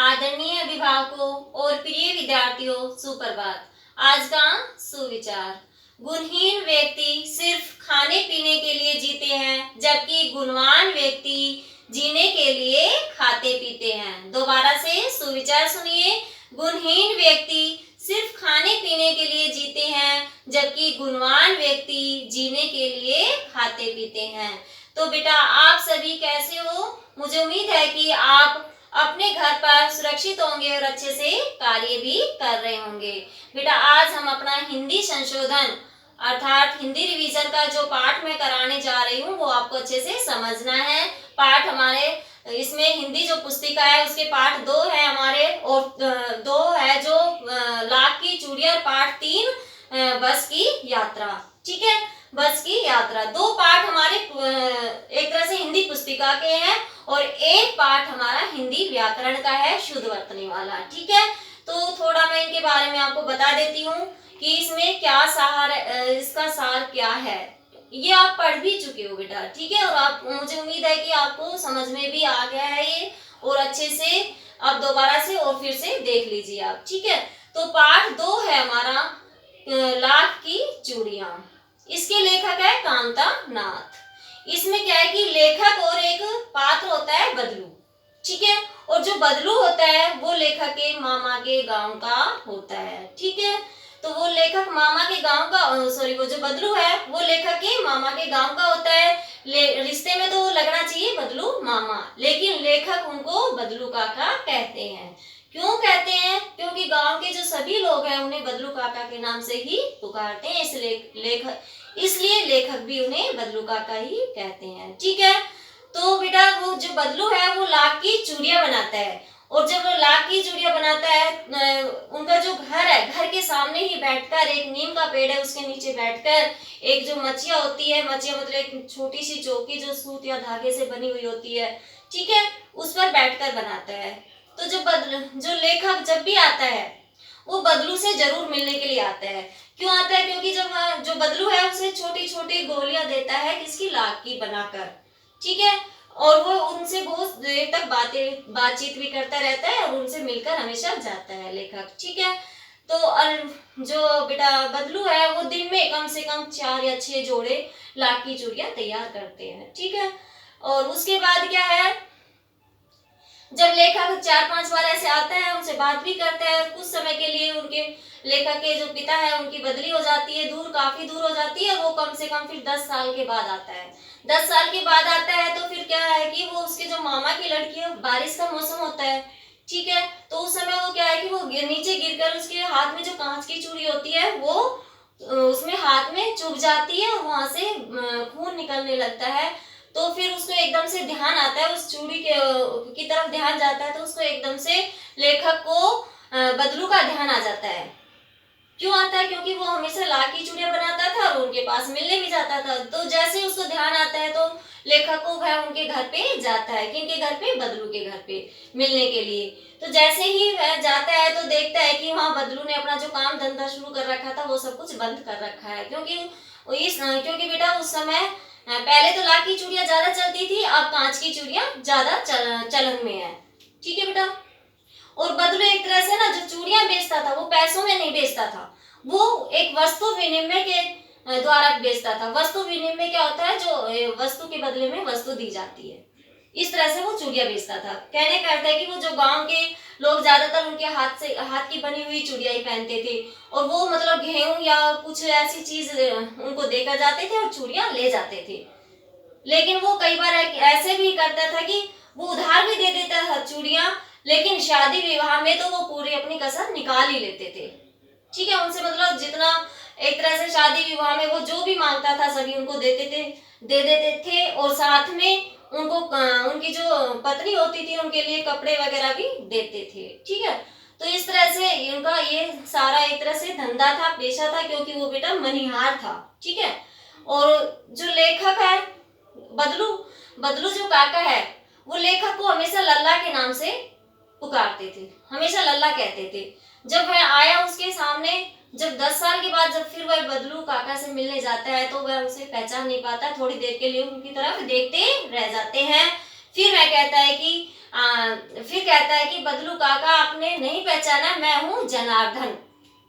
आदरणीय अभिभावकों और प्रिय विद्यार्थियों, सुप्रभात। आज का सुविचार। गुणहीन व्यक्ति सिर्फ खाने पीने के लिए जीते हैं, जबकि गुणवान व्यक्ति जीने के लिए खाते पीते हैं। दोबारा से सुविचार सुनिए। गुणहीन व्यक्ति सिर्फ खाने पीने के लिए जीते हैं, जबकि गुणवान व्यक्ति जीने के लिए खाते पीते हैं। तो बेटा, आप सभी कैसे हो? मुझे उम्मीद है कि आप अपने घर पर सुरक्षित होंगे और अच्छे से कार्य भी कर रहे होंगे। बेटा, आज हम अपना हिंदी संशोधन अर्थात हिंदी रिवीजन का जो पाठ मैं कराने जा रही हूँ वो आपको अच्छे से समझना है। पाठ हमारे इसमें हिंदी जो पुस्तिका है उसके पाठ 2 है हमारे, और 2 है जो लाख की चूड़ियां, पाठ 3 बस की यात्रा। ठीक है, बस की यात्रा। 2 पाठ हमारे एक तरह से हिंदी पुस्तिका के हैं और एक पाठ हमारा हिंदी व्याकरण का है, शुद्ध वर्तनी वाला। ठीक है, तो थोड़ा मैं इनके बारे में आपको बता देती हूँ कि इसमें क्या सार, इसका सार क्या है। ये आप पढ़ भी चुके हो बेटा, ठीक है, और आप, मुझे उम्मीद है कि आपको समझ में भी आ गया है ये, और अच्छे से अब दोबारा से और फिर से देख लीजिए आप। ठीक है, तो पाठ 2 है हमारा लाख की चूड़ियां। इसके लेखक है कांता नाथ। इसमें क्या है कि लेखक और एक पात्र होता है बदलू। ठीक है, और जो बदलू होता है वो लेखक के मामा के गांव का होता है। ठीक है, तो वो लेखक मामा के गांव का, वो जो बदलू है वो लेखक के मामा के गांव का होता है। रिश्ते में तो लगना चाहिए बदलू मामा, लेकिन लेखक उनको बदलू काका कहते हैं। क्यों कहते हैं? क्योंकि गांव के जो सभी लोग हैं उन्हें बदलू काका के नाम से ही पुकारते हैं, इसलिए लेखक भी उन्हें बदलू काका ही कहते हैं। ठीक है, तो बेटा वो जो बदलू है वो लाख की चूड़ियां बनाता है, और जब वो लाख की चूड़ियां बनाता है, उनका जो घर है, घर के सामने ही बैठकर, एक नीम का पेड़ है उसके नीचे बैठकर, एक जो मचिया होती है, मचिया मतलब एक छोटी सी चौकी जो सूत या धागे से बनी हुई होती है, ठीक है, उस पर बैठकर बनाता है। तो जो लेखक जब भी आता है वो बदलू से जरूर मिलने के लिए आता है। क्यों आता है? क्योंकि जब जो बदलू है उसे छोटी छोटी गोलियां देता है, किसकी? लाख की बनाकर। ठीक है, और वो उनसे बहुत देर तक बातचीत भी करता रहता है और उनसे मिलकर हमेशा जाता है लेखक। ठीक है, तो जो बेटा बदलू है वो दिन में कम से कम 4 या 6 जोड़े लाख की चूड़ियां तैयार करते हैं। ठीक है, और उसके बाद क्या है, जब लेखक 4-5 बार ऐसे आता है, उनसे बात भी करता है, कुछ समय के लिए उनके लेखक के जो पिता है उनकी बदली हो जाती है, काफी दूर हो जाती है। वो कम से कम फिर 10 साल के बाद आता है। 10 साल के बाद आता है तो फिर क्या है कि वो उसके जो मामा की लड़की है, बारिश का मौसम होता है, ठीक है, तो उस समय वो क्या है कि वो नीचे गिरकर उसके हाथ में जो कांच की चूड़ी होती है वो उसमें हाथ में चुभ जाती है और वहां से खून निकलने लगता है। तो फिर उसको एकदम से ध्यान आता है, उस चूड़ी की तरफ ध्यान जाता है, तो उसको एकदम से लेखक को बदलू का ध्यान आ जाता है। क्यों आता है? क्योंकि वो हमेशा लाख की चूड़ियां बनाता था और उनके पास मिलने भी जाता था। तो जैसे ही उसको ध्यान आता है तो लेखक को वह उनके घर पे जाता है। किनके घर पे? बदलू के घर पे मिलने के लिए। तो जैसे ही वह जाता है तो देखता है कि वहाँ बदलू ने अपना जो काम धंधा शुरू कर रखा था वो सब कुछ बंद कर रखा है। क्योंकि बेटा उस समय पहले तो लाख की चूड़ियां ज्यादा चलती थी, अब कांच की चूड़ियां ज्यादा चलन में है। ठीक है बेटा, और बदलू एक तरह से ना जो चूड़ियां बेचता था वो पैसों में नहीं बेचता था, वो एक वस्तु विनिमय के द्वारा बेचता था। वस्तु विनिमय क्या होता है? जो वस्तु के बदले में वस्तु दी जाती है, इस तरह से वो चूड़ियां बेचता था। कहने का अर्थ है कि वो जो गांव के लोग ज्यादातर उनके हाथ की बनी हुई चूड़ियां ही पहनते थे, और वो मतलब गेहूं या कुछ ऐसी चीज उनको देकर जाते थे और चूड़ियां ले जाते थे। लेकिन वो कई बार ऐसे भी करता था कि वो उधार भी दे देता था चूड़ियां, लेकिन शादी विवाह में तो वो पूरी अपनी कसर निकाल ही लेते थे। ठीक है, उनसे मतलब जितना एक तरह से शादी विवाह में वो जो भी मांगता था सभी उनको दे देते थे, और साथ में उनको उनकी जो पत्नी होती थी उनके लिए कपड़े वगैरह भी देते थे। ठीक है, तो इस तरह से उनका ये सारा एक तरह से धंधा था, पेशा था, क्योंकि वो बेटा मनिहार था। ठीक है, और जो लेखक है बदलू बदलू जो काका है वो लेखक को हमेशा लल्ला के नाम से पुकारते थे, हमेशा लल्ला कहते थे। जब वह आया उसके सामने, जब 10 साल के बाद जब फिर वह बदलू काका से मिलने जाता है तो वह उसे पहचान नहीं पाता, थोड़ी देर के लिए उनकी तरफ देखते रह जाते हैं। फिर कहता है कि बदलू काका आपने नहीं पहचाना, मैं हूँ जनार्दन।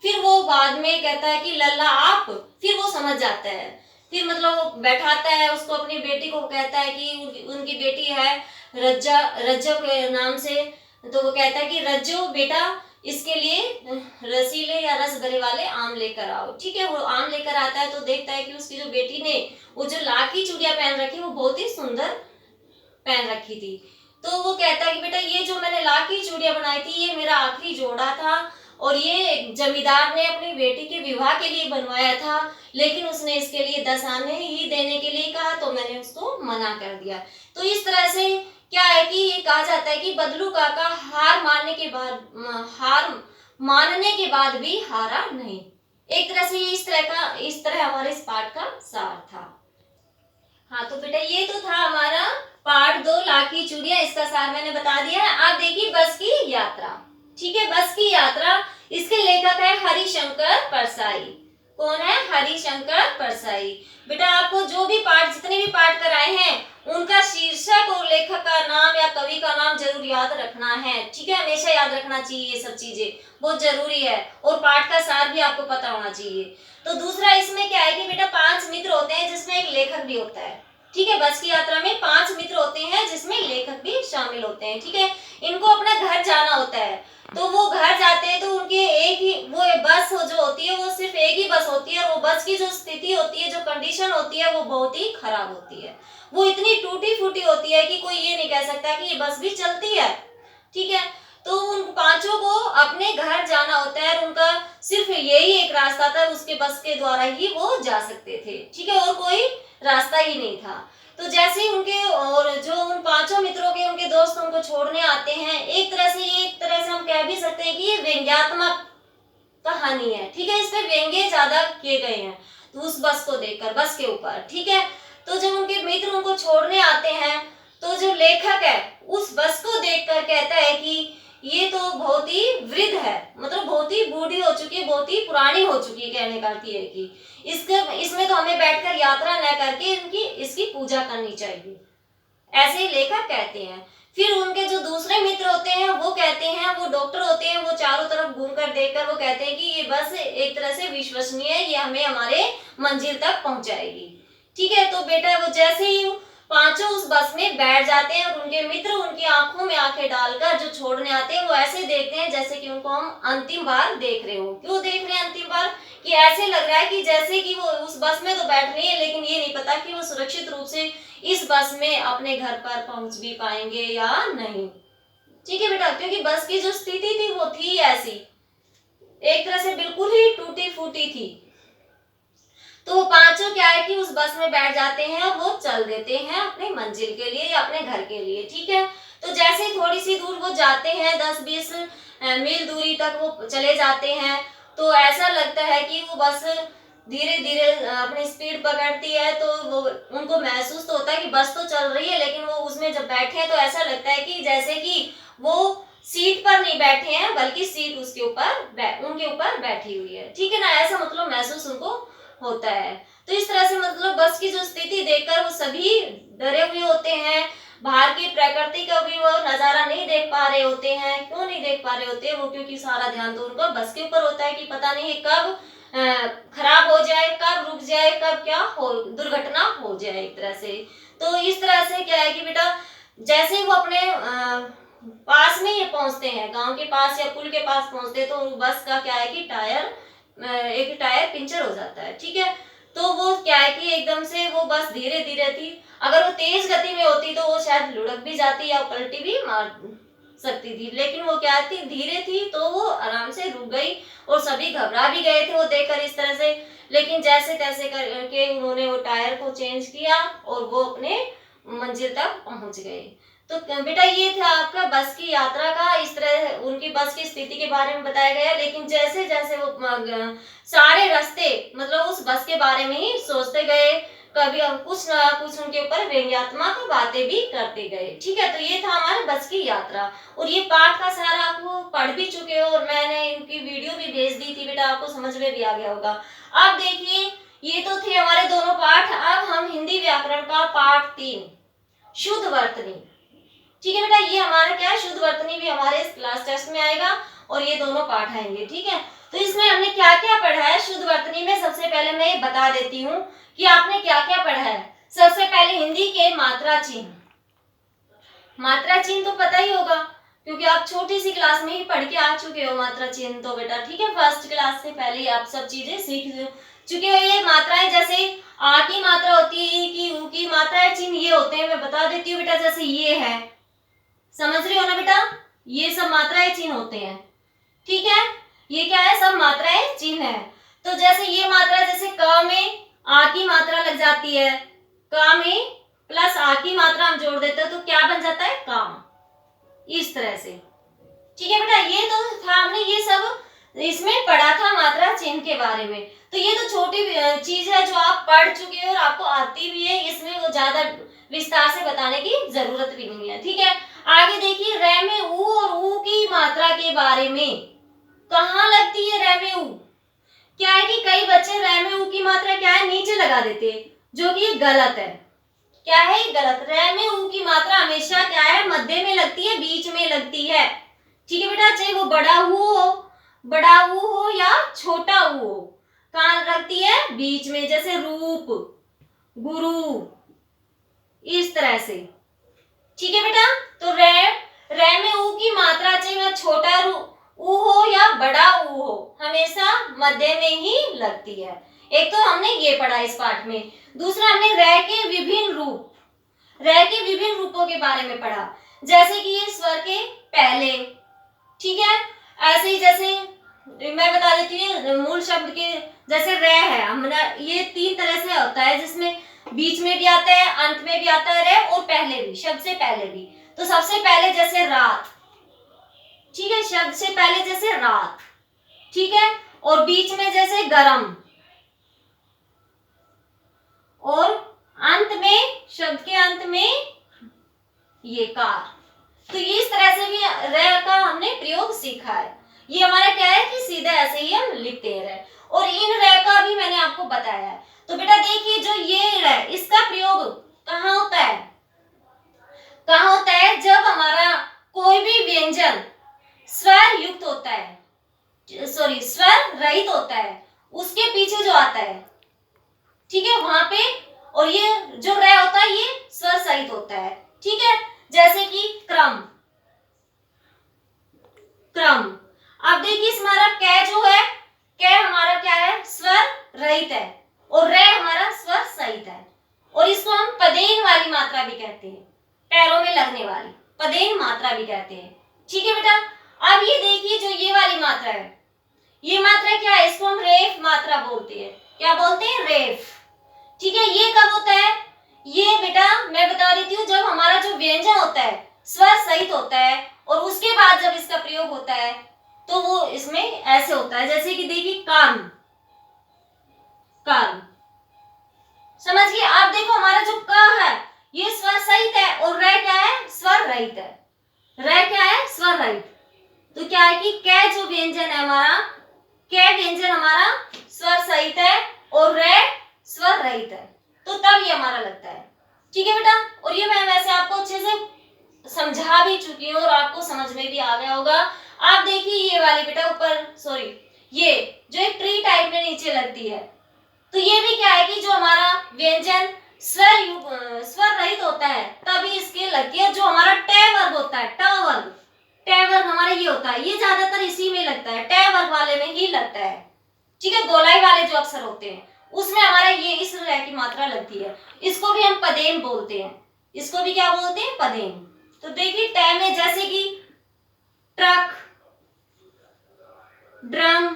फिर वो बाद में कहता है कि लल्ला आप, फिर वो समझ जाता है। फिर मतलब वो बैठाता है उसको, अपनी बेटी को कहता है कि उनकी बेटी है रज्जा, रज्जो के नाम से। तो वो कहता है कि रज्जो बेटा इसके लिए रसीले या रस भरे वाले आम लेकर आओ। ठीक है, वो आम लेकर आता है तो देखता है कि उसकी जो बेटी ने वो जो लाख की चूड़ियां पहन रखी वो बहुत ही सुंदर पहन रखी थी। तो वो कहता है कि बेटा ये जो मैंने लाख की चूड़ियां बनाई थी ये मेरा आखिरी जोड़ा था, और ये जमींदार ने अपनी बेटी के विवाह के लिए बनवाया था, लेकिन उसने इसके लिए 10 आने ही देने के लिए कहा तो मैंने उसको मना कर दिया। तो इस तरह से क्या है कि ये कहा जाता है कि बदलू काका हार मानने के बाद भी हारा नहीं। एक तरह से इस तरह हमारे इस पाठ का सार था। हाँ तो बेटा ये तो था हमारा पाठ 2 लाख की चूड़ियां, इसका सार मैंने बता दिया है। आप देखिए बस की यात्रा। ठीक है, बस की यात्रा, इसके लेखक है हरिशंकर परसाई। कौन है? हरिशंकर परसाई। बेटा आपको जो भी पाठ, जितने भी पाठ कराए हैं उनका शीर्षक और लेखक का नाम या कवि का नाम जरूर याद रखना है। ठीक है, हमेशा याद रखना चाहिए, ये सब चीजें बहुत जरूरी है, और पाठ का सार भी आपको पता होना चाहिए। तो दूसरा इसमें क्या है कि बेटा 5 मित्र होते हैं जिसमें एक लेखक भी होता है। ठीक है, बस की यात्रा में 5 मित्र होते हैं जिसमें लेखक भी शामिल होते हैं। ठीक है, इनको अपना घर जाना होता है, तो वो घर जाते हैं तो उनके एक ही वो बस जो होती है वो सिर्फ एक ही बस होती है, और वो बस की जो स्थिति होती है, जो कंडीशन होती है वो बहुत ही खराब होती है। वो इतनी टूटी फूटी होती है कि कोई ये नहीं कह सकता कि ये बस भी चलती है। ठीक है, तो उन 5 को अपने घर जाना होता है, और उनका सिर्फ यही एक रास्ता था, उसके बस के द्वारा ही वो जा सकते थे। ठीक है, और कोई रास्ता ही नहीं था। तो जैसे ही उनके और जो उन 5 मित्रों के उनके दोस्त उनको छोड़ने आते हैं, एक तरह से हम कह भी सकते हैं कि ये व्यंग्यात्मक कहानी है। ठीक है, इसमें व्यंग्य ज्यादा किए गए हैं तो उस बस को देखकर, बस के ऊपर। ठीक है, तो जब उनके मित्र उनको छोड़ने आते हैं तो जो लेखक है उस बस को देखकर कहता है कि ये तो बहुत ही वृद्ध है, मतलब बहुत ही बूढ़ी हो चुकी है, बहुत ही पुरानी हो चुकी है। कहने का अर्थ ये है कि इसमें तो हमें बैठकर यात्रा न करके इसकी पूजा करनी चाहिए, ऐसे लेखक कहते हैं। फिर उनके जो दूसरे मित्र होते हैं वो कहते हैं, वो डॉक्टर होते हैं, वो चारों तरफ घूमकर देखकर वो कहते हैं कि ये बस एक तरह से विश्वसनीय है, ये हमें हमारे मंजिल तक पहुंचाएगी। ठीक है, तो बेटा वो जैसे ही 5 उस बस में बैठ जाते हैं और उनके मित्र उनकी आंखों में आंखें डालकर जो छोड़ने आते हैं वो ऐसे देखते हैं जैसे कि उनको हम अंतिम बार देख रहे हो। क्यों देख रहे हैं अंतिम बार? कि ऐसे लग रहा है कि जैसे कि वो उस बस में तो बैठ रही है, लेकिन ये नहीं पता कि वो सुरक्षित रूप से इस बस में अपने घर पर पहुंच भी पाएंगे या नहीं। ठीक है बेटा, क्योंकि बस की जो स्थिति थी वो थी ऐसी, एक तरह से बिल्कुल ही टूटी फूटी थी। तो वो 5 क्या है कि उस बस में बैठ जाते हैं, वो चल देते हैं अपने मंजिल के लिए या अपने घर के लिए। ठीक है, तो जैसे ही थोड़ी सी दूर वो जाते हैं, 10-20 मील दूरी तक वो चले जाते हैं, तो ऐसा लगता है कि वो बस धीरे धीरे अपनी स्पीड पकड़ती है। तो वो उनको महसूस तो होता है कि बस तो चल रही है, लेकिन वो उसमें जब बैठे हैं तो ऐसा लगता है कि जैसे कि वो सीट पर नहीं बैठे हैं, बल्कि सीट उसके ऊपर उनके ऊपर बैठी हुई है। ठीक है ना, ऐसा मतलब महसूस उनको होता है। तो इस तरह से मतलब बस की जो स्थिति देखकर वो सभी डरे हुए होते हैं, बाहर की प्रकृति का भी वो नजारा नहीं देख पा रहे होते हैं। क्यों नहीं देख पा रहे होते हैं वो? क्योंकि सारा ध्यान तो उनका बस के ऊपर होता है कि पता नहीं कब खराब हो जाए, कब रुक जाए, कब क्या हो, दुर्घटना हो जाए एक तरह से। तो इस तरह से क्या है कि बेटा जैसे ही वो अपने पास में ये पहुंचते हैं, गांव के पास या पुल के पास पहुंचते हैं, तो बस का क्या है कि एक टायर पंचर हो जाता है। ठीक है, तो वो क्या है कि एकदम से वो बस धीरे धीरे थी, अगर वो तेज गति में होती तो वो शायद लुढ़क भी जाती या पलटी भी मार सकती थी, लेकिन वो क्या थी, धीरे थी, तो वो आराम से रुक गई। और सभी घबरा भी गए थे वो देखकर इस तरह से, लेकिन जैसे तैसे करके उन्होंने वो टायर को चेंज किया और वो अपने मंजिल तक पहुंच गए। तो बेटा ये था आपका बस की यात्रा का, इस तरह उनकी बस की स्थिति के बारे में बताया गया। लेकिन जैसे जैसे वो सारे रास्ते मतलब उस बस के बारे में ही सोचते गए, कभी कुछ ना कुछ उनके ऊपर व्यंग्यात्मक बातें भी करते गए। ठीक है, तो ये था हमारे बस की यात्रा। और ये पाठ का सारा आपको पढ़ भी चुके हो और मैंने इनकी वीडियो भी भेज दी थी बेटा, आपको समझ में भी आ गया होगा। अब देखिए ये तो थे हमारे दोनों पाठ। अब हम हिंदी व्याकरण का पाठ 3 शुद्ध वर्तनी ठीक है बेटा, ये हमारा क्या है, शुद्ध वर्तनी भी हमारे इस क्लास टेस्ट में आएगा और ये दोनों पाठ आएंगे। ठीक है, तो इसमें हमने क्या क्या पढ़ा है शुद्ध वर्तनी में, सबसे पहले मैं ये बता देती हूँ कि आपने क्या क्या पढ़ा है। सबसे पहले हिंदी के मात्रा चिन्ह। मात्रा चिन्ह तो पता ही होगा क्योंकि आप छोटी सी क्लास में ही पढ़ के आ चुके हो मात्रा चिन्ह तो बेटा। ठीक है, फर्स्ट क्लास से पहले ही आप सब चीजें सीख चुके हो। ये मात्राएं जैसे आ की मात्रा होती है, ई की, ऊ की, मात्राएं चिन्ह ये होते हैं, मैं बता देती हूँ बेटा। जैसे ये है, समझ रही हो ना बेटा, ये सब मात्राएं चिन्ह होते हैं। ठीक है, ये क्या है, सब मात्राएं चिन्ह है। तो जैसे ये मात्रा, जैसे क में आ की मात्रा लग जाती है, क में प्लस आ की मात्रा हम जोड़ देते हैं तो क्या बन जाता है, काम, इस तरह से। ठीक है बेटा, ये तो था, हमने ये सब इसमें पढ़ा था मात्रा चिन्ह के बारे में। तो ये तो छोटी चीज है जो आप पढ़ चुके हो और आपको आती भी है, इसमें वो ज्यादा विस्तार से बताने की जरूरत भी नहीं है। ठीक है, आगे देखिए, रे में ऊ और ऊ की मात्रा के बारे में, कहाँ लगती है रे में ऊ। क्या है कि कई बच्चे रे में ऊ की मात्रा क्या है, नीचे लगा देते हैं, जो कि गलत है। क्या है, गलत। रे में ऊ की मात्रा हमेशा क्या है, मध्य में लगती है, बीच में लगती है। ठीक है बेटा, चाहे वो बड़ा ऊ हो या छोटा ऊ हो, कहाँ लगती है, बीच में। जैसे रूप, गुरु, इस तरह से। ठीक है बेटा, तो रे में ऊ की मात्रा चाहे वह छोटा ऊ हो या बड़ा ऊ हो, हमेशा मध्य में ही लगती है। एक तो हमने ये पढ़ा इस पाठ में। दूसरा, हमने रे के विभिन्न रूप, रे के विभिन्न रूपों के बारे में पढ़ा। जैसे कि ये स्वर के पहले, ठीक है, ऐसे ही जैसे मैं बता देती हूँ मूल शब्द के, जैसे रे है, हमने ये तीन तरह से होता है, जिसमें बीच में भी आता है, अंत में भी आता है रे, और पहले भी, शब्द से पहले भी। तो सबसे पहले जैसे रात, ठीक है, शब्द से पहले जैसे रात, ठीक है, और बीच में जैसे गरम, और अंत में, शब्द के अंत में ये कार। तो ये इस तरह से भी रे का हमने प्रयोग सीखा है। ये हमारा क्या है कि सीधा ऐसे ही हम लिखते हैं, और इन रे का भी मैंने आपको बताया है। तो बेटा देखिए, जो ये रे, इसका प्रयोग कहाँ होता है, कहाँ होता है, जब हमारा कोई भी व्यंजन स्वर युक्त होता है, सॉरी स्वर रहित होता है, उसके पीछे जो आता है, ठीक है, वहां पे। और ये जो रे होता है ये स्वर सहित होता है। ठीक है, जैसे कि क्रम, क्रम। अब देखिए, हमारा कै जो है, कै हमारा क्या है, स्वर रहित है, और रे हमारा स्वर सहित है, और इसको हम पदेन वाली मात्रा भी कहते हैं, पैरों में लगने वाली पदेन मात्रा भी कहते हैं। ठीक है बेटा, अब ये देखिए, जो ये वाली मात्रा है, ये मात्रा क्या है, इसको हम रेफ मात्रा बोलते हैं। क्या बोलते हैं, रेफ। ठीक है, ये कब होता है, ये बेटा मैं बता देती हूँ, जब हमारा जो व्यंजन होता है स्वर सहित होता है, और उसके बाद जब इसका प्रयोग होता है तो वो इसमें ऐसे होता है। जैसे कि देखिए, कर्म, कर्म, समझिए। आप देखो, हमारा जो क है ये स्वर सहित है, और रे क्या है, स्वर रहित है। रे क्या है, स्वर रहित। तो क्या है कि कै जो व्यंजन है हमारा, कै व्यंजन हमारा स्वर सहित है, और रे स्वर रहित है, तो तब ये हमारा लगता है। ठीक है बेटा, और ये मैं वैसे आपको अच्छे से समझा भी चुकी हूँ और आपको समझ में भी आ गया होगा। आप देखिए, ये वाली बेटा ऊपर, सॉरी, ये जो एक ट्री टाइप में नीचे लगती है, तो ये भी क्या है कि जो हमारा व्यंजन स्वर रहित होता है तभी इसके लगती है। जो हमारा टे वर्ग होता है, ट वर्ग, टे वर्ग हमारा ये होता है, ये ज्यादातर इसी में लगता है, टे वर्ग वाले में ही लगता है। ठीक है, गोलाई वाले जो अक्षर होते हैं उसमें हमारा ये इस रे की मात्रा लगती है। इसको भी हम पदेन बोलते हैं, इसको भी क्या बोलते हैं, पदेन। तो देखिए, टे में जैसे कि ट्रक, ड्रम,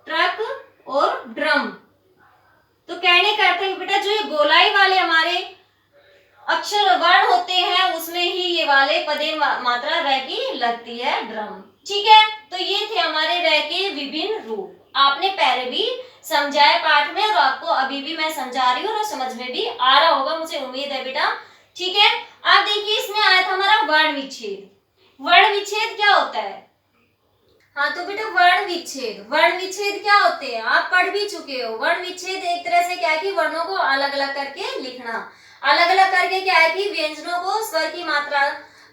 ट्रक और ड्रम। तो कहने का अर्थ है बेटा, जो ये गोलाई वाले हमारे अक्षर वर्ण होते हैं उसमें ही ये वाले पदेन मात्रा रे की लगती है, ड्रम। ठीक है, तो ये थे हमारे रे के विभिन्न रूप। आपने पहले भी समझाया पाठ में, और आपको अभी भी मैं समझा रही हूँ और समझ में भी आ रहा होगा, मुझे उम्मीद है बेटा। ठीक है, आप देखिए, इसमें आया था हमारा वर्ण विच्छेद। वर्ण विच्छेद क्या होता है, हाँ तो बेटा वर्ण विच्छेद, वर्ण विच्छेद क्या होते हैं आप पढ़ भी चुके हो। वर्ण विच्छेद एक तरह से क्या है कि वर्णों को अलग अलग करके लिखना। अलग अलग करके क्या है कि व्यंजनों को स्वर की मात्रा,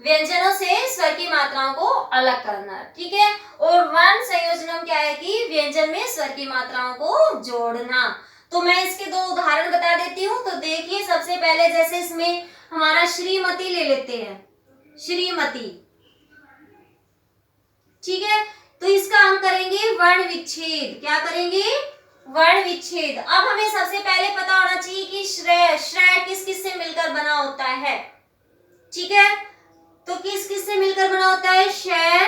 व्यंजनों से स्वर की मात्राओं को अलग करना, ठीक है। और वर्ण संयोजनम क्या है कि व्यंजन में स्वर की मात्राओं को जोड़ना। तो मैं इसके दो उदाहरण बता देती हूँ। तो देखिए सबसे पहले जैसे इसमें हमारा श्रीमती ले लेते हैं, श्रीमती, ठीक है। तो इसका हम करेंगे वर्ण विच्छेद। क्या करेंगे? वर्ण विच्छेद। अब हमें सबसे पहले पता होना चाहिए कि श्रेय, श्रेय किस किस से मिलकर बना होता है, ठीक है। तो किस किस से मिलकर बना होता है? शय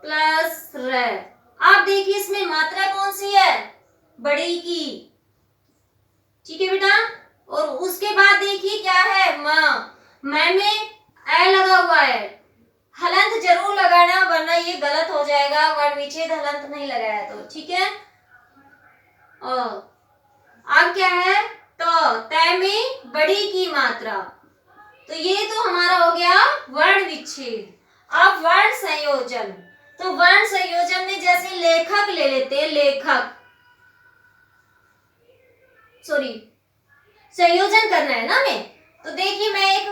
प्लस र। आप देखिए इसमें मात्रा कौन सी है? बड़ी की, ठीक है बेटा। और उसके बाद देखिए क्या है? म में ए लगा हुआ है। हलंत जरूर लगाना वरना ये गलत हो जाएगा, वर्ण विच्छेद हलंत नहीं लगाया तो, ठीक है। अब क्या है? तो तय में बड़ी की मात्रा। तो ये तो हमारा हो गया वर्ण विच्छेद। अब वर्ण संयोजन। तो वर्ण संयोजन में जैसे लेखक ले लेते हैं, लेखक, सॉरी संयोजन करना है ना हमें। तो देखिए मैं एक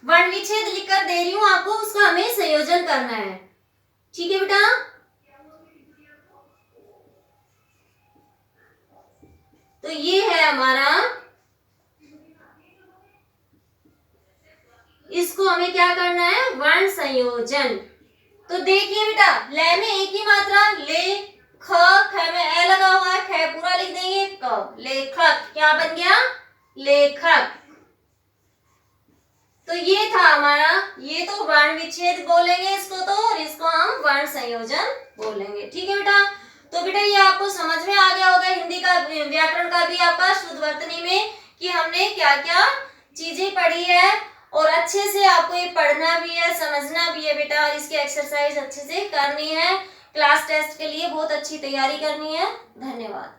वर्ण विच्छेद लिखकर दे रही हूं आपको, उसका हमें संयोजन करना है, ठीक है बेटा। तो ये है हमारा, इसको हमें क्या करना है? वर्ण संयोजन। तो देखिए बेटा ले में एक ही मात्रा, ले, ख, ख में ए लगा हुआ है, ख पूरा लिख देंगे, क, लेखक। क्या बन गया? लेखक। तो ये था हमारा, ये तो वर्ण विच्छेद बोलेंगे इसको तो, और इसको हम वर्ण संयोजन बोलेंगे, ठीक है बेटा। तो बेटा ये आपको समझ में आ गया होगा हिंदी का व्याकरण का भी आपका शुद्धवर्तनी में कि हमने क्या क्या चीजें पढ़ी है, और अच्छे से आपको ये पढ़ना भी है, समझना भी है बेटा, और इसकी एक्सरसाइज अच्छे से करनी है। क्लास टेस्ट के लिए बहुत अच्छी तैयारी करनी है। धन्यवाद।